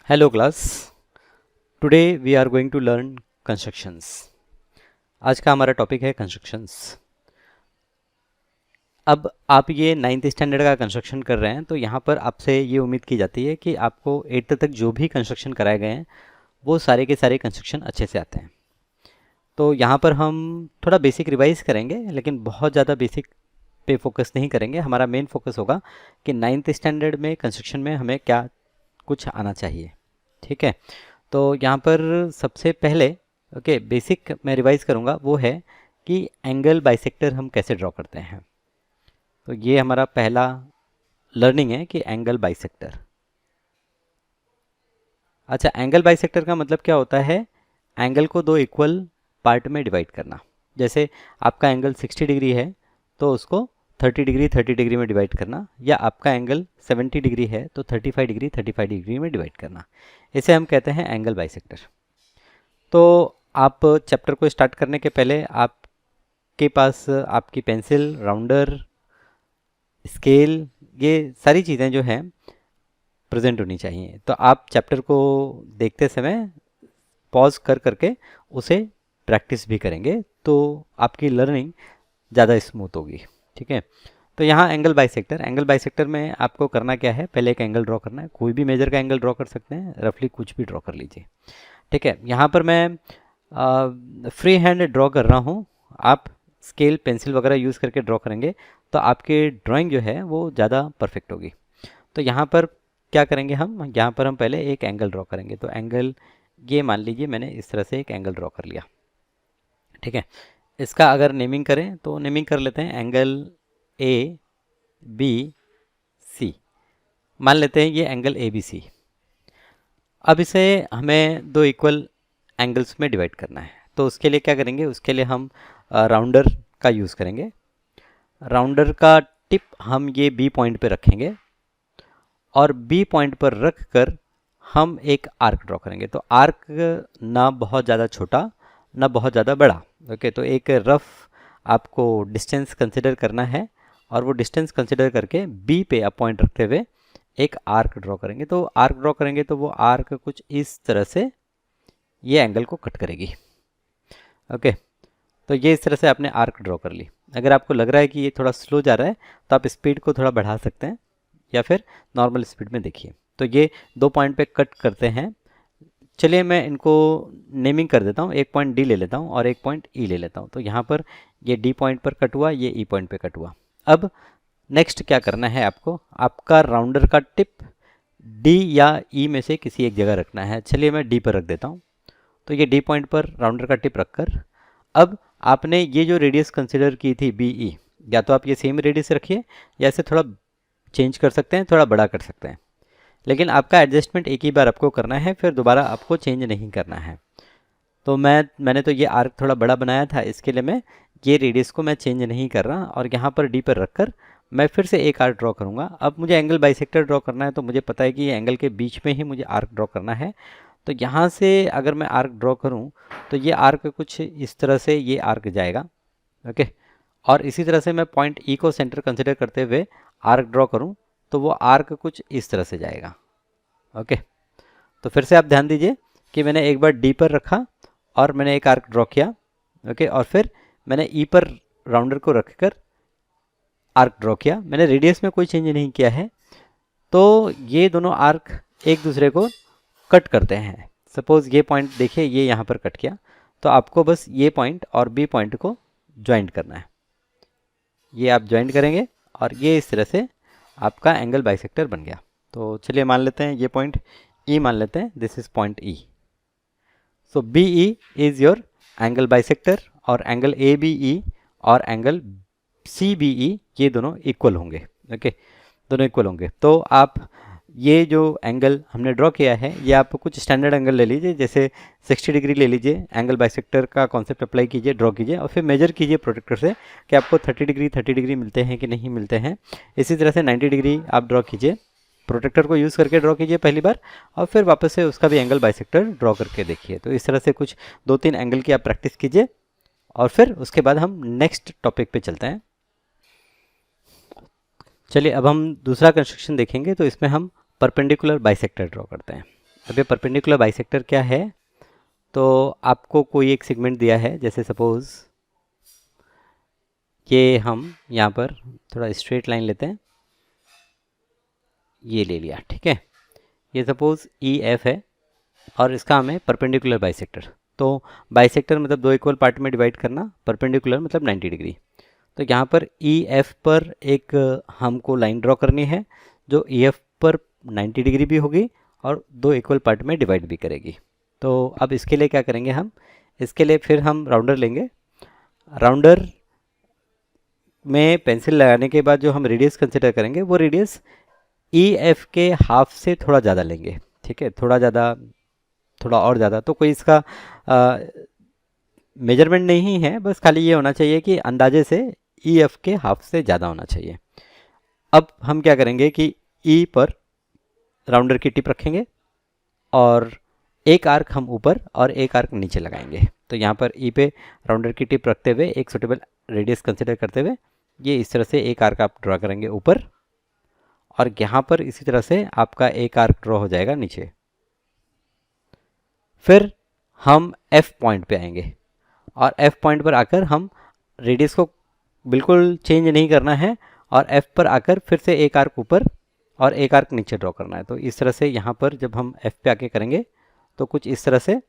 Hello class. Today we are going to learn constructions. आज का हमारा टॉपिक है कंस्ट्रक्शंस। अब आप ये नाइन्थ स्टैंडर्ड का कंस्ट्रक्शन कर रहे हैं तो यहाँ पर आपसे ये उम्मीद की जाती है कि आपको एट्थ तक जो भी कंस्ट्रक्शन कराए गए हैं वो सारे के सारे कंस्ट्रक्शन अच्छे से आते हैं। तो यहाँ पर हम थोड़ा बेसिक रिवाइज करेंगे, लेकिन बहुत ज़्यादा बेसिक पे फोकस नहीं करेंगे। हमारा मेन फोकस होगा कि नाइन्थ स्टैंडर्ड में कंस्ट्रक्शन में हमें क्या कुछ आना चाहिए। ठीक है, तो यहाँ पर सबसे पहले बेसिक मैं रिवाइज करूँगा वो है कि एंगल बाइसेक्टर हम कैसे ड्रॉ करते हैं। तो ये हमारा पहला लर्निंग है कि एंगल बाइसेक्टर। अच्छा, एंगल बाइसेक्टर का मतलब क्या होता है? एंगल को दो इक्वल पार्ट में डिवाइड करना। जैसे आपका एंगल 60 डिग्री है तो उसको 30 डिग्री में डिवाइड करना, या आपका एंगल 70 डिग्री है तो 35 डिग्री में डिवाइड करना। इसे हम कहते हैं एंगल बाइसेक्टर। तो आप चैप्टर को स्टार्ट करने के पहले आपके पास आपकी पेंसिल, राउंडर, स्केल, ये सारी चीज़ें जो हैं प्रेजेंट होनी चाहिए। तो आप चैप्टर को देखते समय पॉज कर करके उसे प्रैक्टिस भी करेंगे तो आपकी लर्निंग ज़्यादा स्मूथ होगी। ठीक है, तो यहाँ एंगल बाइसेक्टर में आपको करना क्या है? पहले एक एंगल ड्रॉ करना है। कोई भी मेजर का एंगल ड्रॉ कर सकते हैं, रफली कुछ भी ड्रॉ कर लीजिए। ठीक है, यहाँ पर मैं फ्री हैंड ड्रॉ कर रहा हूँ। आप स्केल, पेंसिल वगैरह यूज़ करके ड्रॉ करेंगे तो आपकी ड्राइंग जो है वो ज़्यादा परफेक्ट होगी। तो यहाँ पर क्या करेंगे हम? यहाँ पर हम पहले एक एंगल ड्रॉ करेंगे। तो एंगल, ये मान लीजिए मैंने इस तरह से एक एंगल ड्रॉ कर लिया। ठीक है, इसका अगर नेमिंग करें तो नेमिंग कर लेते हैं एंगल ए बी सी। मान लेते हैं ये एंगल ए बी सी। अब इसे हमें दो इक्वल एंगल्स में डिवाइड करना है। तो उसके लिए क्या करेंगे? उसके लिए हम राउंडर का यूज़ करेंगे। राउंडर का टिप हम ये बी पॉइंट पे रखेंगे और बी पॉइंट पर रख कर हम एक आर्क ड्रॉ करेंगे। तो आर्क ना बहुत ज़्यादा छोटा ना बहुत ज़्यादा बड़ा। ओके, तो एक रफ आपको डिस्टेंस कंसिडर करना है और वो डिस्टेंस कंसिडर करके बी पे आप पॉइंट रखते हुए एक आर्क ड्रॉ करेंगे। तो आर्क ड्रॉ करेंगे तो वो आर्क कुछ इस तरह से ये एंगल को कट करेगी। ओके, तो ये इस तरह से आपने आर्क ड्रॉ कर ली। अगर आपको लग रहा है कि ये थोड़ा स्लो जा रहा है तो आप स्पीड को थोड़ा बढ़ा सकते हैं या फिर नॉर्मल स्पीड में देखिए। तो ये दो पॉइंट पे कट करते हैं। चलिए मैं इनको नेमिंग कर देता हूँ। एक पॉइंट डी ले लेता हूँ और एक पॉइंट ई ले लेता हूँ। तो यहाँ पर ये डी पॉइंट पर कट हुआ, ये ई पॉइंट पे कट हुआ। अब नेक्स्ट क्या करना है आपको? आपका राउंडर का टिप डी या ई में से किसी एक जगह रखना है। चलिए मैं डी पर रख देता हूँ। तो ये डी पॉइंट पर राउंडर का टिप रखकर अब आपने ये जो रेडियस कंसिडर की थी बी ई, या तो आप ये सेम रेडियस रखिए या इसे थोड़ा चेंज कर सकते हैं, थोड़ा बड़ा कर सकते हैं। लेकिन आपका एडजस्टमेंट एक ही बार आपको करना है, फिर दोबारा आपको चेंज नहीं करना है। तो मैंने तो ये आर्क थोड़ा बड़ा बनाया था, इसके लिए मैं ये रेडियस को मैं चेंज नहीं कर रहा और यहाँ पर डी पर रखकर मैं फिर से एक आर्क ड्रॉ करूँगा। अब मुझे एंगल बाइसेक्टर ड्रॉ करना है तो मुझे पता है कि ये एंगल के बीच में ही मुझे आर्क ड्रॉ करना है। तो यहाँ से अगर मैं आर्क ड्रॉ करूँ तो ये आर्क कुछ इस तरह से ये आर्क जाएगा। ओके, और इसी तरह से मैं पॉइंट ई को सेंटर कंसिडर करते हुए आर्क ड्रॉ करूँ तो वो आर्क कुछ इस तरह से जाएगा। ओके, तो फिर से आप ध्यान दीजिए कि मैंने एक बार डी पर रखा और मैंने एक आर्क ड्रॉ किया। ओके, और फिर मैंने ई पर राउंडर को रखकर आर्क ड्रॉ किया। मैंने रेडियस में कोई चेंज नहीं किया है। तो ये दोनों आर्क एक दूसरे को कट करते हैं। सपोज़ ये पॉइंट देखिए, ये यहाँ पर कट किया, तो आपको बस ये पॉइंट और बी पॉइंट को ज्वाइंट करना है। ये आप ज्वाइंट करेंगे और ये इस तरह से आपका एंगल बाइसेक्टर बन गया। तो चलिए मान लेते हैं ये पॉइंट ई मान लेते हैं, this is point E. So B E is your angle bisector और एंगल ए बी ई और एंगल सी बी ई ये दोनों इक्वल होंगे। ओके, दोनों इक्वल होंगे। तो आप ये जो एंगल हमने ड्रॉ किया है ये आप कुछ स्टैंडर्ड एंगल ले लीजिए, जैसे 60 डिग्री ले लीजिए। एंगल बाइसेक्टर का कॉन्सेप्ट अप्लाई कीजिए, ड्रॉ कीजिए और फिर मेजर कीजिए प्रोटेक्टर से कि आपको 30 डिग्री मिलते हैं कि नहीं मिलते हैं। इसी तरह से 90 डिग्री आप ड्रॉ कीजिए, प्रोटेक्टर को यूज़ करके ड्रॉ कीजिए पहली बार, और फिर वापस से उसका भी एंगल बाइसेक्टर ड्रॉ करके देखिए। तो इस तरह से कुछ 2-3 एंगल की आप प्रैक्टिस कीजिए और फिर उसके बाद हम नेक्स्ट टॉपिक पे चलते हैं। चलिए अब हम दूसरा कंस्ट्रक्शन देखेंगे। तो इसमें हम परपेंडिकुलर बाइसेक्टर ड्रॉ करते हैं। अब ये परपेंडिकुलर बाइसेक्टर क्या है, तो आपको कोई एक सेगमेंट दिया है, जैसे सपोज़ ये हम यहाँ पर थोड़ा स्ट्रेट लाइन लेते हैं, ये ले लिया, ठीक है। ये सपोज़ ई एफ है और इसका हमें परपेंडिकुलर बाइसेक्टर, तो बाइसेक्टर मतलब दो इक्वल पार्ट में डिवाइड करना, परपेंडिकुलर मतलब 90 डिग्री। तो यहाँ पर ई एफ पर एक हमको लाइन ड्रॉ करनी है जो ई एफ पर 90 डिग्री भी होगी और दो इक्वल पार्ट में डिवाइड भी करेगी। तो अब इसके लिए क्या करेंगे हम, इसके लिए फिर हम राउंडर लेंगे। राउंडर में पेंसिल लगाने के बाद जो हम रेडियस कंसिडर करेंगे वो रेडियस ई एफ के हाफ से थोड़ा ज़्यादा लेंगे, ठीक है, थोड़ा ज़्यादा, थोड़ा और ज़्यादा। तो कोई इसका मेजरमेंट नहीं है, बस खाली ये होना चाहिए कि अंदाजे से ई एफ के हाफ से ज़्यादा होना चाहिए। अब हम क्या करेंगे कि ई पर राउंडर की टिप रखेंगे और एक आर्क हम ऊपर और एक आर्क नीचे लगाएंगे। तो यहाँ पर ई पे राउंडर की टिप रखते हुए एक सुटेबल रेडियस कंसिडर करते हुए ये इस तरह से एक आर्क आप ड्रॉ करेंगे ऊपर, और यहाँ पर इसी तरह से आपका एक आर्क ड्रॉ हो जाएगा नीचे। फिर हम एफ पॉइंट पे आएंगे और एफ पॉइंट पर आकर हम रेडियस को बिल्कुल चेंज नहीं करना है और एफ पर आकर फिर से एक आर्क ऊपर और एक आर्क नीचे ड्रॉ करना है। तो इस तरह से यहाँ पर जब हम एफ पे आके करेंगे तो कुछ इस तरह से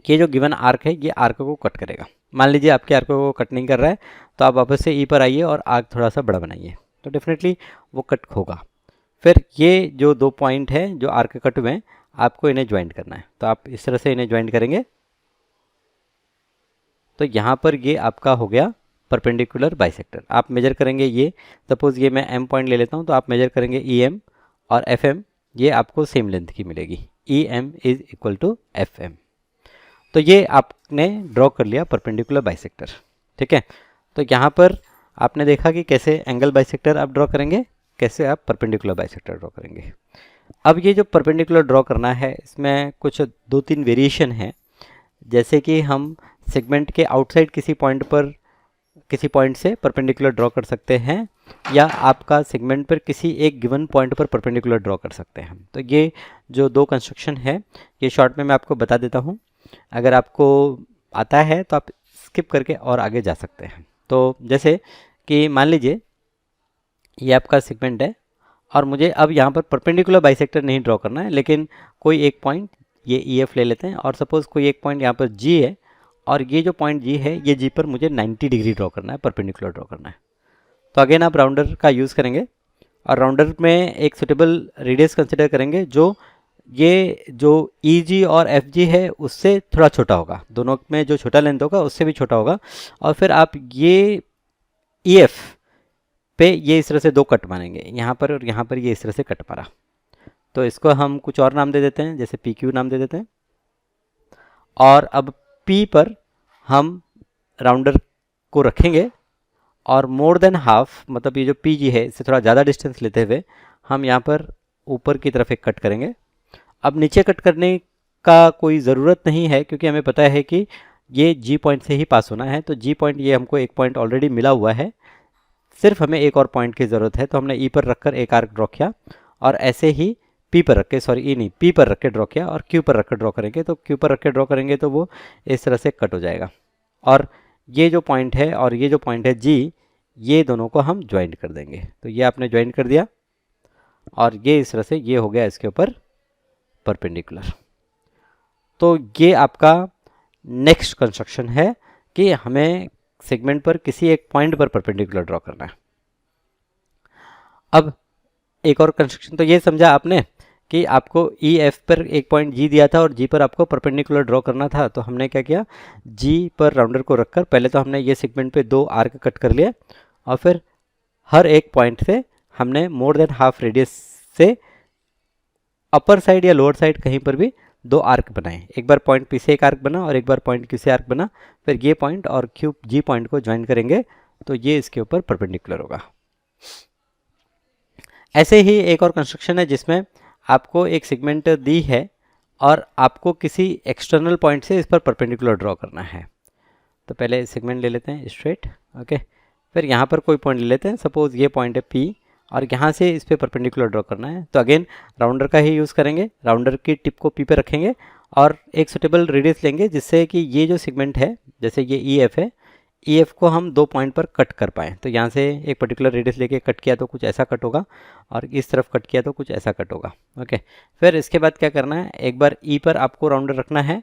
ये जो गिवन आर्क है ये आर्क को कट करेगा। मान लीजिए आपके आर्क को कट नहीं कर रहा है तो आप वापस से ई पर आइए और आर्क थोड़ा सा बड़ा बनाइए, तो डेफिनेटली वो कट होगा। फिर ये जो दो पॉइंट है जो आर्क कट हुए हैं आपको इन्हें ज्वाइंट करना है, तो आप इस तरह से इन्हें ज्वाइंट करेंगे। तो यहाँ पर ये आपका हो गया परपेंडिकुलर बाइसेक्टर। आप मेजर करेंगे, ये सपोज ये मैं एम पॉइंट ले लेता हूँ तो आप मेजर करेंगे ई एम और एफ एम, ये आपको सेम लेंथ की मिलेगी, E M is equal to F M. तो ये आपने ड्रॉ कर लिया परपेंडिकुलर बाइसेक्टर, ठीक है। तो यहाँ पर आपने देखा कि कैसे एंगल बाइसेक्टर आप ड्रॉ करेंगे, कैसे आप परपेंडिकुलर बाइसेक्टर ड्रॉ करेंगे। अब ये जो परपेंडिकुलर ड्रॉ करना है इसमें कुछ दो तीन वेरिएशन है, जैसे कि हम सेगमेंट के आउटसाइड किसी पॉइंट से परपेंडिकुलर ड्रॉ कर सकते हैं, या आपका सेगमेंट पर किसी एक गिवन पॉइंट पर परपेंडिकुलर ड्रॉ कर सकते हैं। तो ये जो दो कंस्ट्रक्शन है ये शॉर्ट में मैं आपको बता देता हूँ, अगर आपको आता है तो आप स्किप करके और आगे जा सकते हैं। तो जैसे कि मान लीजिए ये आपका सेगमेंट है और मुझे अब यहाँ पर परपेंडिकुलर बाइसेक्टर नहीं ड्रॉ करना है, लेकिन कोई एक पॉइंट ये ई एफ ले लेते हैं और सपोज़ कोई एक पॉइंट यहाँ पर जी है और ये जो पॉइंट जी है ये जी पर मुझे 90 डिग्री ड्रॉ करना है, परपेंडिकुलर ड्रॉ करना है। तो अगेन आप राउंडर का यूज़ करेंगे और राउंडर में एक सुटेबल रेडियस कंसिडर करेंगे जो ये जो ई जी और एफ जी है उससे थोड़ा छोटा होगा, दोनों में जो छोटा लेंथ होगा उससे भी छोटा होगा। और फिर आप ये ई एफ पे ये इस तरह से दो कट मारेंगे, यहाँ पर और यहाँ पर ये इस तरह से कट मारा, तो इसको हम कुछ और नाम दे देते हैं, जैसे पी क्यू नाम दे देते हैं। और अब पी पर हम राउंडर को रखेंगे और मोर देन हाफ, मतलब ये जो पी जी है इससे थोड़ा ज़्यादा डिस्टेंस लेते हुए हम यहाँ पर ऊपर की तरफ एक कट करेंगे। अब नीचे कट करने का कोई ज़रूरत नहीं है क्योंकि हमें पता है कि ये जी पॉइंट से ही पास होना है, तो जी पॉइंट ये हमको एक पॉइंट ऑलरेडी मिला हुआ है, सिर्फ हमें एक और पॉइंट की ज़रूरत है। तो हमने ई पर रखकर एक आर्क ड्रॉ किया और ऐसे ही पी पर रख के, सॉरी ई नहीं पी पर रख के ड्रॉ किया और क्यू पर रख कर ड्रॉ करेंगे, तो क्यू पर रख के ड्रॉ करेंगे तो वो इस तरह से कट हो जाएगा। और ये जो पॉइंट है और ये जो पॉइंट है जी, ये दोनों को हम ज्वाइंट कर देंगे। तो ये आपने ज्वाइंट कर दिया और ये इस तरह से ये हो गया इसके ऊपर परपेंडिकुलर। तो ये आपका नेक्स्ट कंस्ट्रक्शन है कि हमें सेगमेंट पर किसी एक पॉइंट पर परपेंडिकुलर ड्रॉ करना है। अब एक और कंस्ट्रक्शन, तो ये समझा आपने कि आपको ई एफ पर एक पॉइंट जी दिया था और जी पर आपको परपेंडिकुलर ड्रॉ करना था, तो हमने क्या किया, जी पर राउंडर को रखकर पहले तो हमने ये सेगमेंट पे दो आर्क कट कर लिया और फिर हर एक पॉइंट से हमने मोर देन हाफ रेडियस से अपर साइड या लोअर साइड कहीं पर भी दो आर्क बनाए। एक बार पॉइंट पी से एक आर्क बना और एक बार पॉइंट क्यू से आर्क बना, फिर ये पॉइंट और क्यू जी पॉइंट को ज्वाइन करेंगे तो ये इसके ऊपर परपेंडिकुलर होगा। ऐसे ही एक और कंस्ट्रक्शन है जिसमें आपको एक सेगमेंट दी है और आपको किसी एक्सटर्नल पॉइंट से इस पर परपेंडिकुलर ड्रॉ करना है। तो पहले सेगमेंट ले लेते हैं स्ट्रेट, ओके। फिर यहाँ पर कोई पॉइंट ले लेते हैं, सपोज ये पॉइंट है P और यहाँ से इस पे परपेंडिकुलर ड्रॉ करना है। तो अगेन राउंडर का ही यूज़ करेंगे, राउंडर की टिप को पी पे रखेंगे और एक सुटेबल रेडियस लेंगे जिससे कि ये जो सेगमेंट है, जैसे ये ई एफ है, ई एफ को हम 2 पॉइंट पर कट कर पाएँ। तो यहाँ से एक पर्टिकुलर रेडियस लेके कट किया तो कुछ ऐसा कट होगा और इस तरफ कट किया तो कुछ ऐसा कट होगा। ओके, फिर इसके बाद क्या करना है, एक बार ई पर आपको राउंडर रखना है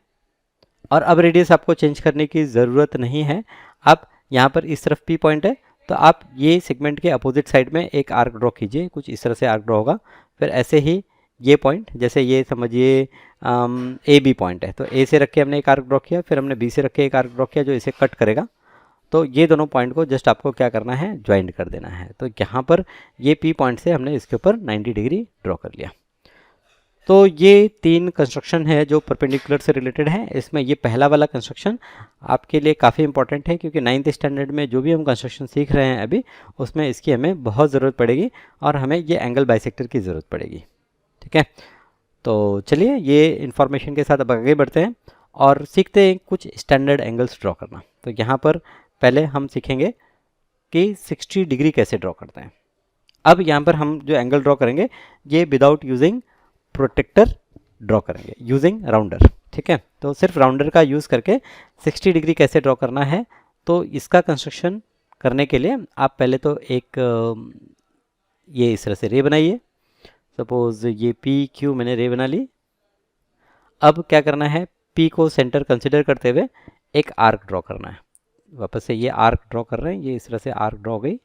और अब रेडियस आपको चेंज करने की ज़रूरत नहीं है। आप यहाँ पर इस तरफ पी पॉइंट है तो आप ये सेगमेंट के अपोजिट साइड में एक आर्क ड्रॉ कीजिए, कुछ इस तरह से आर्क ड्रॉ होगा। फिर ऐसे ही ये पॉइंट, जैसे ये समझिए ए बी पॉइंट है, तो ए से रख के हमने एक आर्क ड्रॉ किया, फिर हमने बी से रख के एक आर्क ड्रॉ किया जो इसे कट करेगा। तो ये दोनों पॉइंट को जस्ट आपको क्या करना है, ज्वाइंट कर देना है। तो यहाँ पर ये पी पॉइंट से हमने इसके ऊपर 90 डिग्री ड्रॉ कर लिया। तो ये 3 कंस्ट्रक्शन है जो परपेंडिकुलर से रिलेटेड है। इसमें ये पहला वाला कंस्ट्रक्शन आपके लिए काफ़ी इंपॉर्टेंट है क्योंकि 9th स्टैंडर्ड में जो भी हम कंस्ट्रक्शन सीख रहे हैं अभी, उसमें इसकी हमें बहुत ज़रूरत पड़ेगी और हमें ये एंगल बाइसेक्टर की ज़रूरत पड़ेगी। ठीक है, तो चलिए ये इन्फॉर्मेशन के साथ अब आगे बढ़ते हैं और सीखते हैं कुछ स्टैंडर्ड एंगल्स ड्रॉ करना। तो यहाँ पर पहले हम सीखेंगे कि 60 डिग्री कैसे ड्रॉ करते हैं। अब यहाँ पर हम जो एंगल ड्रॉ करेंगे ये विदाउट यूजिंग प्रोटेक्टर ड्रॉ करेंगे, यूजिंग राउंडर। ठीक है, तो सिर्फ राउंडर का यूज़ करके 60 डिग्री कैसे ड्रॉ करना है, तो इसका कंस्ट्रक्शन करने के लिए आप पहले तो एक ये इस तरह से रे बनाइए। सपोज ये पी क्यू मैंने रे बना ली। अब क्या करना है, पी को सेंटर कंसिडर करते हुए एक आर्क ड्रॉ करना है। वापस से ये आर्क ड्रॉ कर रहे हैं, ये इस तरह से आर्क ड्रॉ हो गई,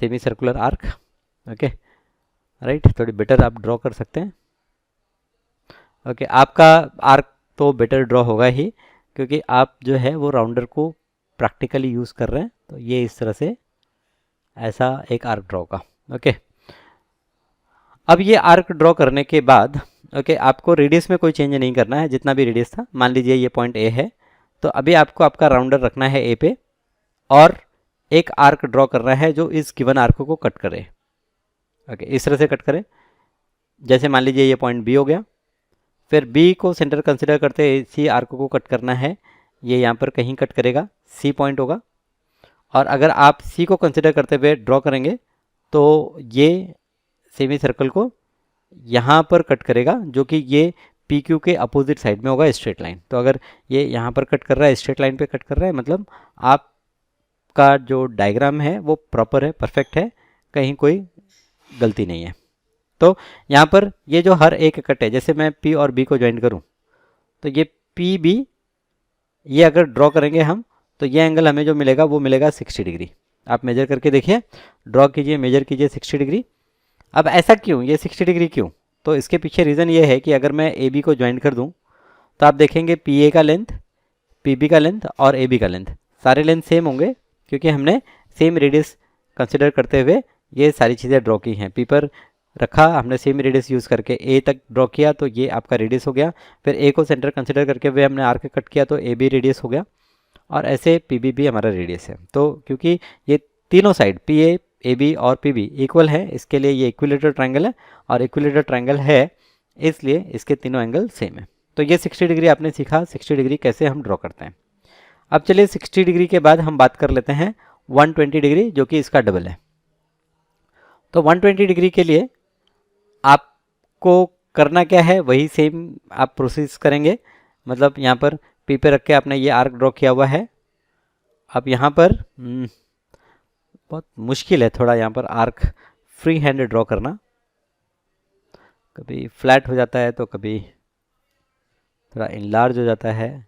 semi circular arc. Okay right, थोड़ी बेटर आप ड्रॉ कर सकते हैं। ओके, आपका आर्क तो बेटर ड्रॉ होगा ही क्योंकि आप जो है वो राउंडर को प्रैक्टिकली यूज़ कर रहे हैं। तो ये इस तरह से ऐसा एक आर्क ड्रॉ का। ओके, अब ये आर्क ड्रॉ करने के बाद आपको रेडियस में कोई चेंज नहीं करना है, जितना भी रेडियस था। मान लीजिए ये पॉइंट ए है, तो अभी आपको आपका राउंडर रखना है ए पे और एक आर्क ड्रॉ करना है जो इस गिवन आर्क को कट करे। ओके, इस तरह से कट करे। जैसे मान लीजिए ये पॉइंट बी हो गया, फिर बी को सेंटर कंसिडर करते सी आर्क को कट करना है, ये यहाँ पर कहीं कट करेगा, सी पॉइंट होगा। और अगर आप सी को कंसिडर करते हुए ड्रॉ करेंगे तो ये सेमी सर्कल को यहाँ पर कट करेगा जो कि ये पी क्यू के अपोजिट साइड में होगा, स्ट्रेट लाइन। तो अगर ये यहाँ पर कट कर रहा है, स्ट्रेट लाइन पे कट कर रहा है, मतलब आपका जो डायग्राम है वो प्रॉपर है, परफेक्ट है, कहीं कोई गलती नहीं है। तो यहाँ पर ये जो हर एक कट है, जैसे मैं पी और बी को ज्वाइन करूँ तो ये पी बी ये अगर ड्रॉ करेंगे हम तो ये एंगल हमें जो मिलेगा वो मिलेगा 60 डिग्री। आप मेजर करके देखिए, ड्रॉ कीजिए, मेजर कीजिए 60 डिग्री। अब ऐसा क्यों, ये 60 डिग्री क्यों, तो इसके पीछे रीज़न ये है कि अगर मैं ए बी को ज्वाइन कर दूँ तो आप देखेंगे पी ए का लेंथ, पी बी का लेंथ और ए बी का लेंथ सारे लेंथ सेम होंगे क्योंकि हमने सेम रेडियस कंसिडर करते हुए ये सारी चीज़ें ड्रॉ की हैं। पी पर रखा हमने सेम रेडियस यूज़ करके, ए तक ड्रॉ किया तो ये आपका रेडियस हो गया, फिर ए को सेंटर कंसिडर करके हुए हमने आर्क कट किया तो ए बी रेडियस हो गया और ऐसे पी बी भी हमारा रेडियस है। तो क्योंकि ये तीनों साइड पी ए बी और पी बी इक्वल है, इसके लिए ये इक्विलेटरल ट्रायंगल है और इक्विलेटरल ट्रायंगल है इसलिए इसके तीनों एंगल सेम है। तो ये 60 डिग्री आपने सीखा, 60 डिग्री कैसे हम ड्रॉ करते हैं। अब चलिए 60 डिग्री के बाद हम बात कर लेते हैं 120 डिग्री जो कि इसका डबल है। तो 120 डिग्री के लिए आपको करना क्या है, वही सेम आप प्रोसेस करेंगे। मतलब यहाँ पर पी पे रख के आपने ये आर्क ड्रॉ किया हुआ है। अब यहाँ पर बहुत मुश्किल है थोड़ा यहाँ पर आर्क फ्री हैंड ड्रॉ करना, कभी फ्लैट हो जाता है तो कभी थोड़ा इनलार्ज हो जाता है,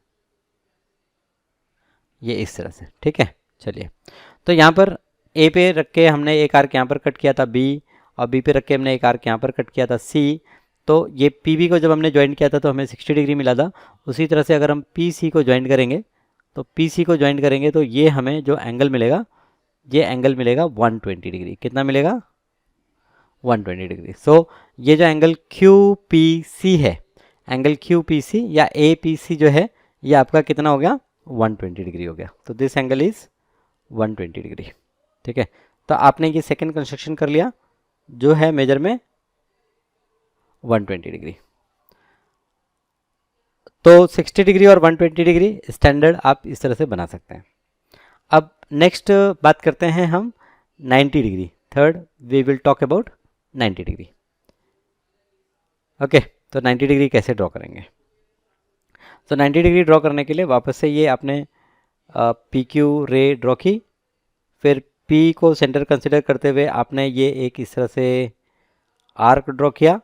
ये इस तरह से। ठीक है, चलिए तो यहाँ पर ए पे रख के हमने एक आर्क यहाँ पर कट किया था बी, और बी पे रख के हमने एक आर्क यहाँ पर कट किया था सी। तो ये पी बी को जब हमने ज्वाइन किया था तो हमें 60 डिग्री मिला था। उसी तरह से अगर हम पी सी को ज्वाइन करेंगे तो पी सी को ज्वाइन करेंगे तो ये हमें जो एंगल मिलेगा, ये एंगल मिलेगा 120 डिग्री। कितना मिलेगा, 120 डिग्री। सो ये जो एंगल क्यू पी सी है, एंगल क्यू पी सी या ए पी सी जो है, ये आपका कितना हो गया, 120 डिग्री हो गया। तो दिस एंगल इज़ 120 डिग्री। ठीक है, तो आपने ये सेकंड कंस्ट्रक्शन कर लिया जो है मेजर में 120 डिग्री। तो 60 डिग्री और 120 डिग्री स्टैंडर्ड आप इस तरह से बना सकते हैं। अब नेक्स्ट बात करते हैं हम 90 degree, third we will talk about 90 degree. Okay, तो 90 डिग्री कैसे ड्रॉ करेंगे? तो 90 डिग्री ड्रॉ करने के लिए वापस से ये आपने पी क्यू रे ड्रॉ की, फिर पी को सेंटर कंसिडर करते हुए आपने ये एक इस तरह से आर्क ड्रॉ किया,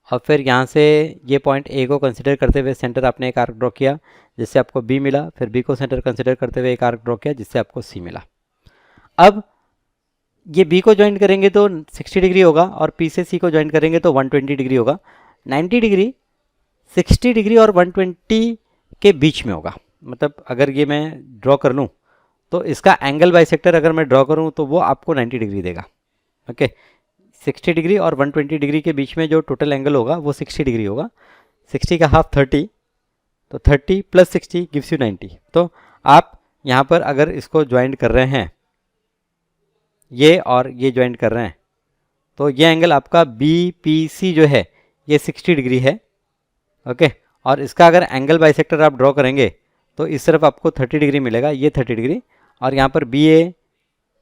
और फिर यहाँ से ये पॉइंट ए को कंसिडर करते हुए सेंटर आपने एक आर्क ड्रॉ किया जिससे आपको बी मिला, फिर बी को सेंटर कंसिडर करते हुए एक आर्क ड्रॉ किया जिससे आपको सी मिला। अब ये बी को ज्वाइन करेंगे तो 60 डिग्री होगा, और पी से सी को ज्वाइन करेंगे तो 120 डिग्री होगा। 90 डिग्री 60 डिग्री और 120 के बीच में होगा। मतलब अगर ये मैं ड्रॉ कर लूँ तो इसका एंगल बाइसेक्टर अगर मैं ड्रॉ करूँ तो वो आपको 90 डिग्री देगा। ओके, 60 डिग्री और 120 डिग्री के बीच में जो टोटल एंगल होगा वो 60 डिग्री होगा। 60 का हाफ 30, तो 30 प्लस 60 गिव्स यू 90। तो आप यहाँ पर अगर इसको ज्वाइंट कर रहे हैं, ये और ये ज्वाइंट कर रहे हैं, तो ये एंगल आपका BPC जो है ये 60 डिग्री है। ओके, और इसका अगर एंगल बाइसेक्टर आप ड्रॉ करेंगे तो इस तरफ आपको 30 डिग्री मिलेगा, ये 30 डिग्री, और यहाँ पर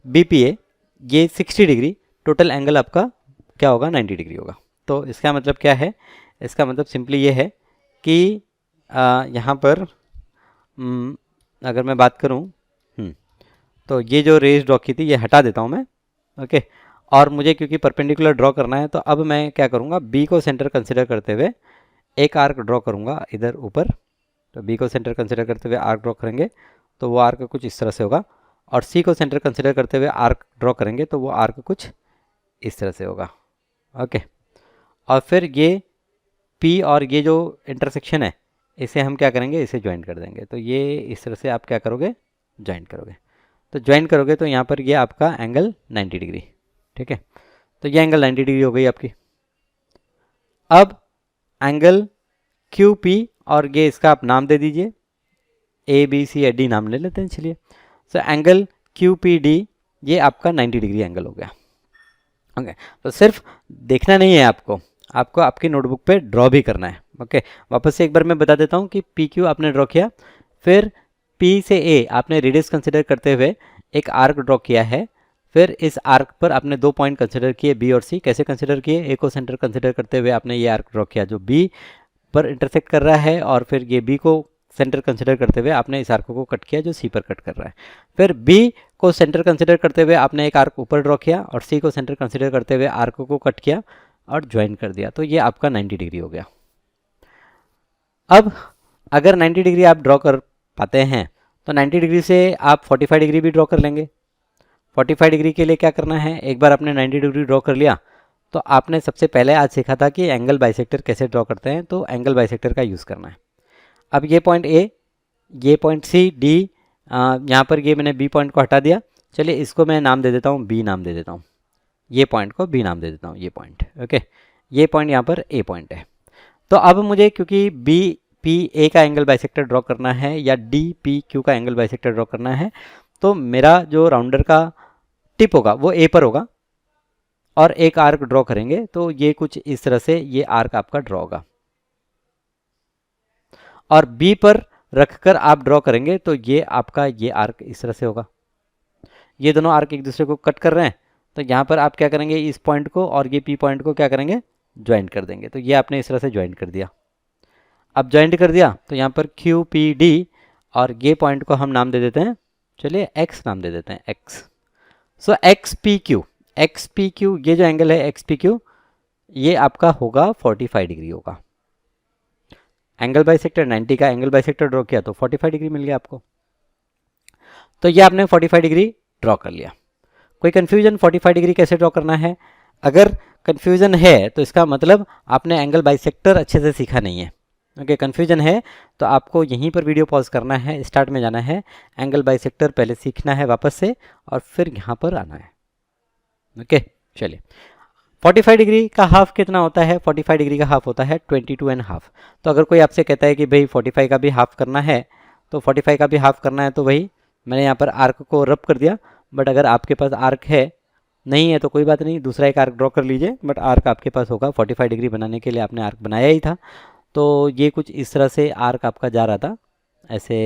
BPA ये 60 डिग्री, टोटल एंगल आपका क्या होगा? 90 डिग्री होगा। तो इसका मतलब क्या है? इसका मतलब सिंपली ये है कि यहाँ पर अगर मैं बात करूँ तो ये जो रेज ड्रॉ की थी ये हटा देता हूँ मैं। ओके, और मुझे क्योंकि परपेंडिकुलर ड्रॉ करना है तो अब मैं क्या करूँगा, बी को सेंटर कंसिडर करते हुए एक आर्क ड्रॉ करूँगा इधर ऊपर। तो बी को सेंटर कंसिडर करते हुए आर्क ड्रॉ करेंगे तो वो आर्क कुछ इस तरह से होगा, और सी को सेंटर कंसिडर करते हुए आर्क ड्रॉ करेंगे तो वो आर्क कुछ इस तरह से होगा। ओके, और फिर ये पी और ये जो इंटरसेक्शन है इसे हम क्या करेंगे, इसे ज्वाइन कर देंगे। तो ये इस तरह से आप क्या करोगे, ज्वाइन करोगे। तो ज्वाइन करोगे तो यहाँ पर ये आपका एंगल 90 डिग्री, ठीक है। तो ये एंगल 90 डिग्री हो गई आपकी। अब एंगल QP, और ये इसका आप नाम दे दीजिए, ABCD नाम ले लेते हैं, चलिए। सो एंगल QPD ये आपका 90 डिग्री एंगल हो गया। ओके, तो सिर्फ देखना नहीं है आपको, आपको आपकी नोटबुक पे ड्रॉ भी करना है। ओके, वापस से एक बार मैं बता देता हूँ कि PQ आपने ड्रॉ किया, फिर P से A आपने रेडियस कंसिडर करते हुए एक आर्क ड्रॉ किया है, फिर इस आर्क पर आपने 2 पॉइंट कंसिडर किए B और C। कैसे कंसिडर किए? A को सेंटर कंसिडर करते हुए आपने ये आर्क ड्रॉ किया जो B पर इंटरसेक्ट कर रहा है, और फिर ये B को सेंटर कंसिडर करते हुए आपने इस आर्क को कट किया जो C पर कट कर रहा है। फिर B को सेंटर कंसिडर करते हुए आपने एक आर्क ऊपर ड्रॉ किया, और C को सेंटर कंसिडर करते हुए आर्क को कट किया और ज्वाइन कर दिया। तो ये आपका 90 डिग्री हो गया। अब अगर 90 डिग्री आप ड्रॉ कर पाते हैं तो 90 डिग्री से आप 45 डिग्री भी ड्रॉ कर लेंगे। 45 डिग्री के लिए क्या करना है, एक बार आपने 90 डिग्री ड्रॉ कर लिया तो आपने सबसे पहले आज सीखा था कि एंगल बाइसेक्टर कैसे ड्रॉ करते हैं, तो एंगल बाइसेक्टर का यूज़ करना है। अब ये पॉइंट A, ये पॉइंट C, D, यहाँ पर ये मैंने B पॉइंट को हटा दिया। चलिए इसको मैं नाम दे देता हूँ, B नाम दे देता हूँ, ये पॉइंट को B नाम दे देता हूँ, ये पॉइंट। ओके, ये पॉइंट यहाँ पर A पॉइंट है। तो अब मुझे क्योंकि BPA का एंगल बाइसेक्टर ड्रॉ करना है या DPQ का एंगल बाइसेक्टर ड्रॉ करना है, तो मेरा जो राउंडर का टिप होगा वो A पर होगा, और एक आर्क ड्रॉ करेंगे तो ये कुछ इस तरह से ये आर्क आपका ड्रॉ होगा, और B पर रखकर आप ड्रॉ करेंगे तो ये आपका ये आर्क इस तरह से होगा। ये दोनों आर्क एक दूसरे को कट कर रहे हैं, तो यहाँ पर आप क्या करेंगे, इस पॉइंट को और ये P पॉइंट को क्या करेंगे, ज्वाइंट कर देंगे। तो ये आपने इस तरह से ज्वाइंट कर दिया। अब ज्वाइंट कर दिया तो यहाँ पर QPD, और ये पॉइंट को हम नाम दे देते हैं, चलिए X नाम दे देते हैं, X। सो XPQ ये जो एंगल है XPQ ये आपका होगा 45 डिग्री होगा। एंगल बाइसेक्टर 90 का एंगल बाइसेक्टर ड्रॉ किया तो 45 डिग्री मिल गया आपको। तो ये आपने 45 डिग्री ड्रॉ कर लिया। कोई कन्फ्यूजन 45 डिग्री कैसे ड्रॉ करना है? अगर कन्फ्यूजन है तो इसका मतलब आपने एंगल बाइसेक्टर अच्छे से सीखा नहीं है। ओके, कन्फ्यूजन है तो आपको यहीं पर वीडियो पॉज करना है, स्टार्ट में जाना है, एंगल बाइसेक्टर पहले सीखना है वापस से, और फिर यहाँ पर आना है। ओके, चलिए 45 डिग्री का हाफ कितना होता है? 45 डिग्री का हाफ होता है 22.5। तो अगर कोई आपसे कहता है कि भाई 45 का भी हाफ करना है, तो 45 का भी हाफ करना है तो वही मैंने यहाँ पर आर्क को रब कर दिया। बट अगर आपके पास आर्क है नहीं है तो कोई बात नहीं, दूसरा एक आर्क ड्रॉ कर लीजिए, बट आर्क आपके पास होगा। 45 डिग्री बनाने के लिए आपने आर्क बनाया ही था। तो ये कुछ इस तरह से आर्क आपका जा रहा था, ऐसे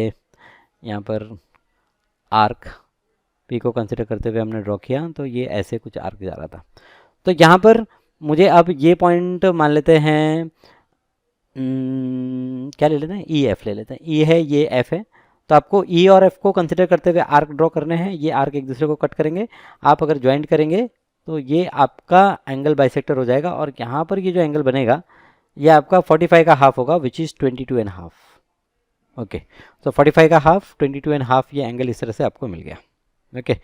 यहाँ पर आर्क पी को कंसिडर करते हुए हमने ड्रॉ किया, तो ये ऐसे कुछ आर्क जा रहा था। तो यहाँ पर मुझे अब ये पॉइंट मान लेते हैं, क्या ले लेते हैं, ई एफ ले लेते हैं। ई है, ये एफ है, तो आपको ई और एफ को कंसिडर करते हुए आर्क ड्रॉ करने हैं। ये आर्क एक दूसरे को कट करेंगे, आप अगर ज्वाइंट करेंगे तो ये आपका एंगल बाइसेक्टर हो जाएगा। और यहाँ पर ये जो एंगल बनेगा ये आपका 45 का हाफ होगा, विच इज़ 22.5। ओके, तो 45 का हाफ 22.5, ये एंगल इस तरह से आपको मिल गया। ओके,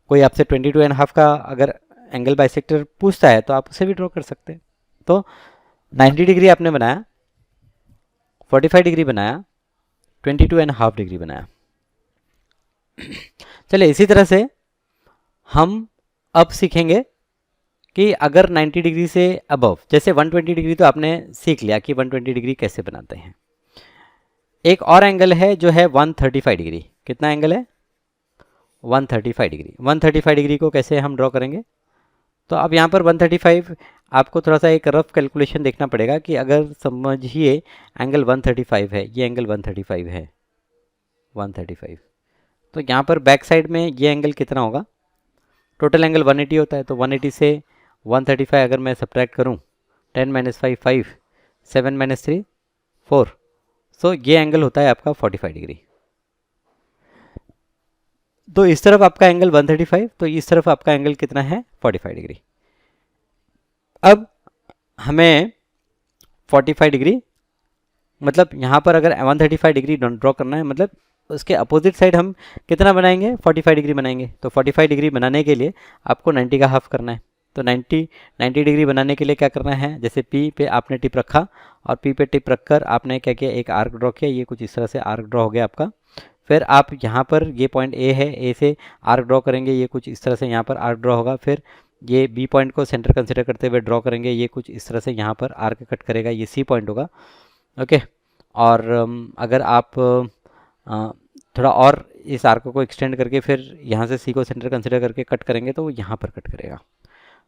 कोई आपसे 22.5 का अगर एंगल बाइसेक्टर पूछता है तो आप उसे भी ड्रॉ कर सकते हैं। तो 90 डिग्री आपने बनाया, 45 डिग्री बनाया, 22.5 डिग्री बनाया। चलिए इसी तरह से हम अब सीखेंगे कि अगर 90 डिग्री से अबव, जैसे 120 डिग्री तो आपने सीख लिया कि 120 डिग्री कैसे बनाते हैं। एक और एंगल है जो है 135 डिग्री। कितना एंगल है? 135 डिग्री। 135 डिग्री को कैसे हम ड्रॉ करेंगे? तो अब यहाँ पर 135, आपको थोड़ा सा एक रफ कैलकुलेशन देखना पड़ेगा कि अगर समझिए एंगल 135 है, ये एंगल 135 है, 135, तो यहाँ पर बैक साइड में ये एंगल कितना होगा? टोटल एंगल 180 होता है, तो 180 से 135 अगर मैं सब्ट्रैक्ट करूँ, 10 - 5 5, 7 - 3 4, सो ये एंगल होता है आपका 45 डिग्री। तो इस तरफ आपका एंगल 135, तो इस तरफ आपका एंगल कितना है? 45 डिग्री। अब हमें 45 डिग्री, मतलब यहाँ पर अगर 135 डिग्री ड्रॉ करना है, मतलब उसके अपोजिट साइड हम कितना बनाएंगे? 45 डिग्री बनाएंगे। तो 45 डिग्री बनाने के लिए आपको 90 का हाफ करना है। तो 90 डिग्री बनाने के लिए क्या करना है? जैसे पी पे आपने टिप रखा और पी पे टिप रखकर आपने क्या किया? एक आर्क ड्रॉ किया। ये कुछ इस तरह से आर्क ड्रॉ हो गया आपका। फिर आप यहाँ पर ये पॉइंट ए है, ए से आर्क ड्रॉ करेंगे, ये कुछ इस तरह से यहाँ पर आर्क ड्रॉ होगा। फिर ये बी पॉइंट को सेंटर कंसिडर करते हुए ड्रॉ करेंगे, ये कुछ इस तरह से यहाँ पर आर्क कट करेगा, ये सी पॉइंट होगा। ओके, और अगर आप थोड़ा और इस आर्क को एक्सटेंड करके फिर यहाँ से सी को सेंटर कंसिडर करके कट करेंगे तो वो यहाँ पर कट करेगा।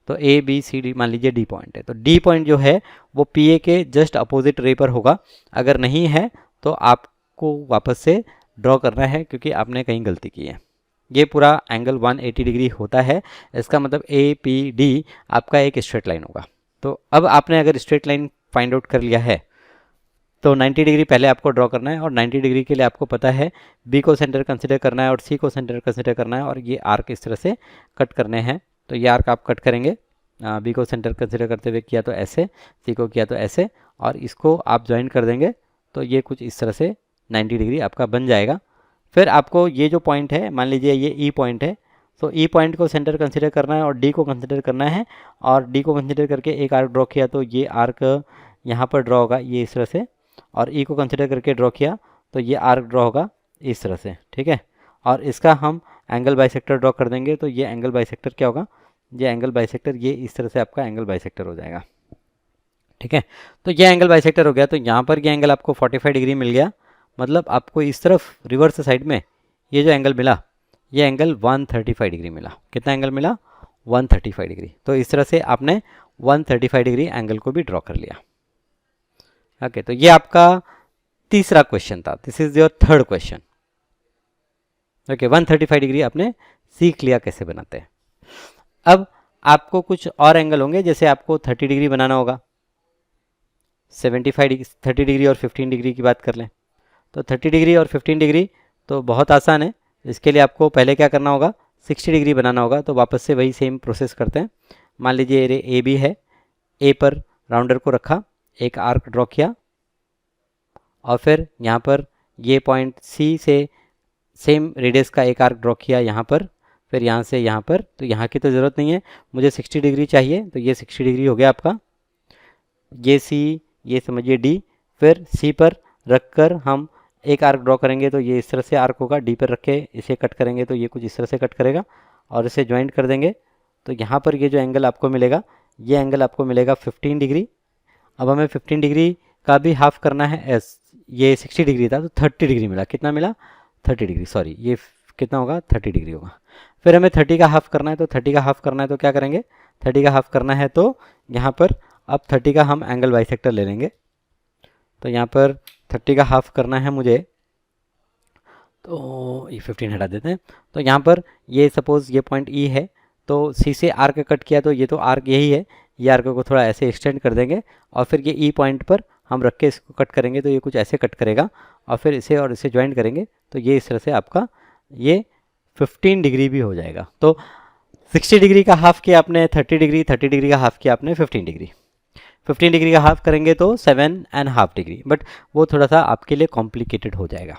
तो ए बी सी डी, मान लीजिए डी पॉइंट है, तो डी पॉइंट जो है वो पी ए के जस्ट अपोजिट रे पर होगा। अगर नहीं है तो आपको वापस से ड्रॉ करना है, क्योंकि आपने कहीं गलती की है। ये पूरा एंगल 180 डिग्री होता है। इसका मतलब ए पी डी आपका एक स्ट्रेट लाइन होगा। तो अब आपने अगर स्ट्रेट लाइन फाइंड आउट कर लिया है तो 90 डिग्री पहले आपको ड्रॉ करना है, और 90 डिग्री के लिए आपको पता है बी को सेंटर कंसिडर करना है और सी को सेंटर कंसिडर करना है, और ये आर्क इस तरह से कट करने हैं। तो ये आर्क आप कट करेंगे, बी को सेंटर कंसिडर करते हुए किया तो ऐसे, सी को किया तो ऐसे, और इसको आप ज्वाइन कर देंगे तो ये कुछ इस तरह से 90 डिग्री आपका बन जाएगा। फिर आपको ये जो पॉइंट है, मान लीजिए ये ई पॉइंट है, तो ई पॉइंट को सेंटर कंसिडर करना है और डी को कंसिडर करना है, और डी को कंसिडर करके एक आर्क ड्रॉ किया तो ये आर्क यहाँ पर ड्रॉ होगा, ये इस तरह से, और ई को कंसिडर करके ड्रॉ किया तो ये आर्क ड्रॉ होगा इस तरह से। ठीक है, और इसका हम एंगल बाइसेक्टर ड्रॉ कर देंगे, तो ये एंगल बाइसेक्टर क्या होगा? ये एंगल बाइसेक्टर ये इस तरह से आपका एंगल बाइसेक्टर हो जाएगा। ठीक है, तो ये एंगल बाइसेक्टर हो गया। तो यहाँ पर ये एंगल आपको 45 डिग्री मिल गया, मतलब आपको इस तरफ रिवर्स साइड में ये जो एंगल मिला, ये एंगल 135 डिग्री मिला। कितना एंगल मिला? 135 डिग्री। तो इस तरह से आपने 135 डिग्री एंगल को भी ड्रॉ कर लिया। ओके, तो ये आपका तीसरा क्वेश्चन था। This is your third question. Okay, 135 degree आपने सीख लिया कैसे बनाते हैं। अब आपको कुछ और एंगल होंगे, जैसे आपको 30 डिग्री बनाना होगा। 75 डिग्री, 30 डिग्री और 15 डिग्री की बात कर लें तो 30 डिग्री और 15 डिग्री तो बहुत आसान है। इसके लिए आपको पहले क्या करना होगा? 60 डिग्री बनाना होगा। तो वापस से वही सेम प्रोसेस करते हैं। मान लीजिए ए बी है, ए पर राउंडर को रखा, एक आर्क ड्रॉ किया, और फिर यहाँ पर ये पॉइंट सी से सेम रेडियस का एक आर्क ड्रॉ किया यहाँ पर, फिर यहाँ से यहाँ पर। तो यहाँ की तो ज़रूरत नहीं है, मुझे 60 डिग्री चाहिए, तो ये 60 डिग्री हो गया आपका। ये सी, ये समझिए डी, फिर सी पर रख कर हम एक आर्क ड्रॉ करेंगे, तो ये इस तरह से आर्क होगा। डी पर रख के इसे कट करेंगे तो ये कुछ इस तरह से कट करेगा, और इसे ज्वाइंट कर देंगे। तो यहाँ पर ये जो एंगल आपको मिलेगा, ये एंगल आपको मिलेगा 15 डिग्री। अब हमें 15 डिग्री का भी हाफ करना है। ये 60 डिग्री था तो 30 डिग्री मिला। कितना मिला? 30 डिग्री, सॉरी, ये कितना होगा? 30 डिग्री होगा। फिर हमें 30 का हाफ करना है, तो 30 का हाफ करना है तो क्या करेंगे? 30 का हाफ करना है तो यहाँ पर अब 30 का हम एंगल बाइसेक्टर ले लेंगे। तो यहाँ पर 30 का हाफ करना है मुझे, तो ये 15 हटा देते हैं। तो यहाँ पर ये सपोज़ ये पॉइंट ई है, तो सी से आर्क कट किया, तो ये तो आर्क यही है, ये आर्क को थोड़ा ऐसे एक्सटेंड कर देंगे और फिर ये ई पॉइंट पर हम रख के इसको कट करेंगे, तो ये कुछ ऐसे कट करेगा और फिर इसे और इसे ज्वाइन करेंगे, तो ये इस तरह से आपका ये 15 डिग्री भी हो जाएगा। तो 60 डिग्री का हाफ किया आपने 30 डिग्री, 30 डिग्री का हाफ किया आपने 15 डिग्री, 15 डिग्री का हाफ करेंगे तो 7.5 डिग्री, बट वो थोड़ा सा आपके लिए कॉम्प्लिकेटेड हो जाएगा,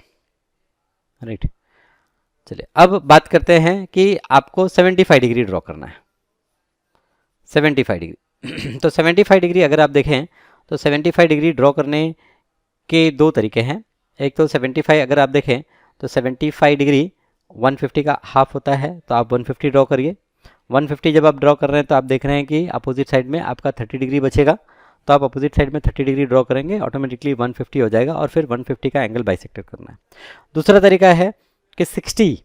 राइट। चलिए अब बात करते हैं कि आपको 75 डिग्री ड्रॉ करना है, 75 डिग्री तो 75 डिग्री अगर आप देखें तो 75 डिग्री ड्रॉ करने के दो तरीके हैं। एक तो 75 अगर आप देखें तो 75 डिग्री 150 का हाफ होता है, तो आप 150 ड्रॉ करिए। 150 जब आप ड्रॉ कर रहे हैं तो आप देख रहे हैं कि अपोजिट साइड में आपका 30 डिग्री बचेगा, तो आप अपोजिट साइड में 30 डिग्री ड्रॉ करेंगे, ऑटोमेटिकली 150 हो जाएगा और फिर 150 का एंगल बाइसेक्टर करना है। दूसरा तरीका है कि 60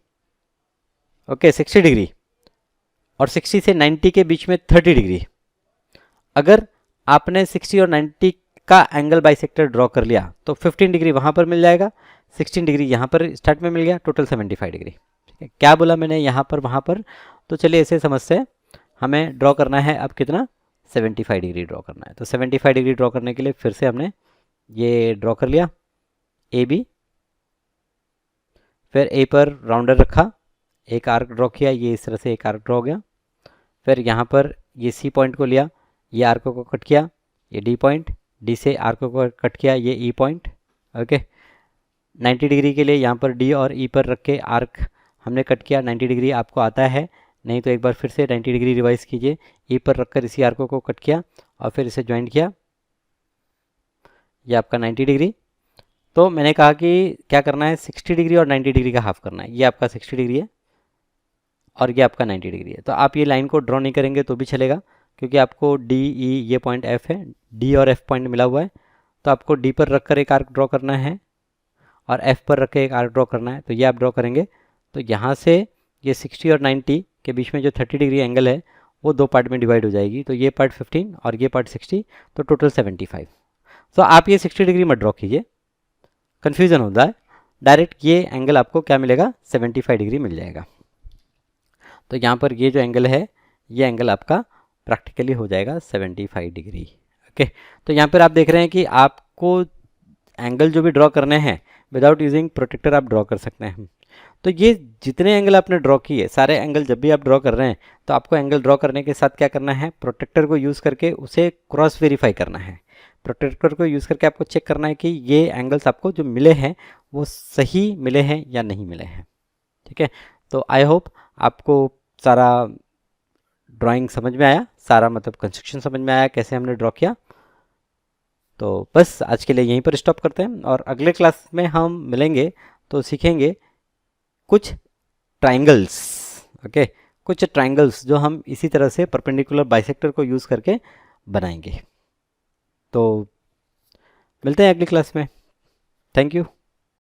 60 डिग्री और 60 से 90 के बीच में 30 डिग्री। अगर आपने 60 और 90 का एंगल बाइसेक्टर ड्रॉ कर लिया तो 15 डिग्री वहाँ पर मिल जाएगा, 16 डिग्री यहाँ पर स्टार्ट में मिल गया, टोटल 75 डिग्री। ठीक है, क्या बोला मैंने यहाँ पर वहाँ पर, तो चलिए ऐसे समझ से हमें ड्रॉ करना है अब कितना, 75 डिग्री ड्रॉ करना है। तो 75 डिग्री ड्रॉ करने के लिए फिर से हमने ये ड्रॉ कर लिया ए बी, फिर ए पर राउंडर रखा, एक आर्क ड्रॉ किया, ये इस तरह से एक आर्क ड्रॉ हो गया। फिर यहाँ पर ये सी पॉइंट को लिया, ये आर्क को कट किया, ये डी पॉइंट, डी से आर्क को कट किया, ये ई पॉइंट। ओके, 90 डिग्री के लिए यहाँ पर डी और ई पर रख के आर्क हमने कट किया। 90 डिग्री आपको आता है, नहीं तो एक बार फिर से 90 डिग्री रिवाइज कीजिए। ई पर रखकर इसी आर्क को कट किया और फिर इसे ज्वाइन किया, ये आपका 90 डिग्री। तो मैंने कहा कि क्या करना है, 60 डिग्री और 90 डिग्री का हाफ करना है। ये आपका 60 डिग्री है और ये आपका 90 डिग्री है। तो आप ये लाइन को ड्रॉ नहीं करेंगे तो भी चलेगा, क्योंकि आपको डी ई ये पॉइंट एफ है, डी और एफ पॉइंट मिला हुआ है, तो आपको डी पर रखकर एक आर्क ड्रॉ करना है और एफ पर रख के एक आर्क ड्रॉ करना है। तो ये आप ड्रॉ करेंगे तो यहाँ से ये 60 और 90 के बीच में जो 30 डिग्री एंगल है वो दो पार्ट में डिवाइड हो जाएगी, तो ये पार्ट 15 और ये पार्ट 60, तो टोटल 75। तो आप ये 60 डिग्री मत ड्रॉ कीजिए, कन्फ्यूज़न होता है, डायरेक्ट ये एंगल आपको क्या मिलेगा, 75 डिग्री मिल जाएगा। तो यहाँ पर ये जो एंगल है ये एंगल आपका प्रैक्टिकली हो जाएगा 75 डिग्री। ओके, तो यहाँ पर आप देख रहे हैं कि आपको एंगल जो भी ड्रॉ करने हैं विदाउट यूजिंग प्रोटेक्टर आप ड्रॉ कर सकते हैं। तो ये जितने एंगल आपने ड्रॉ किए, सारे एंगल जब भी आप ड्रॉ कर रहे हैं तो आपको एंगल ड्रॉ करने के साथ क्या करना है, प्रोटेक्टर को यूज़ करके उसे क्रॉस वेरीफाई करना है। प्रोटेक्टर को यूज़ करके आपको चेक करना है कि ये एंगल्स आपको जो मिले हैं वो सही मिले हैं या नहीं मिले हैं। ठीक है, तो आई होप आपको सारा ड्राइंग समझ में आया, सारा मतलब कंस्ट्रक्शन समझ में आया, कैसे हमने ड्रॉ किया। तो बस आज के लिए यहीं पर स्टॉप करते हैं और अगले क्लास में हम मिलेंगे तो सीखेंगे कुछ ट्राइंगल्स। ओके, कुछ ट्राइंगल्स जो हम इसी तरह से परपेंडिकुलर बाइसेक्टर को यूज़ करके बनाएंगे। तो मिलते हैं अगली क्लास में। Thank you.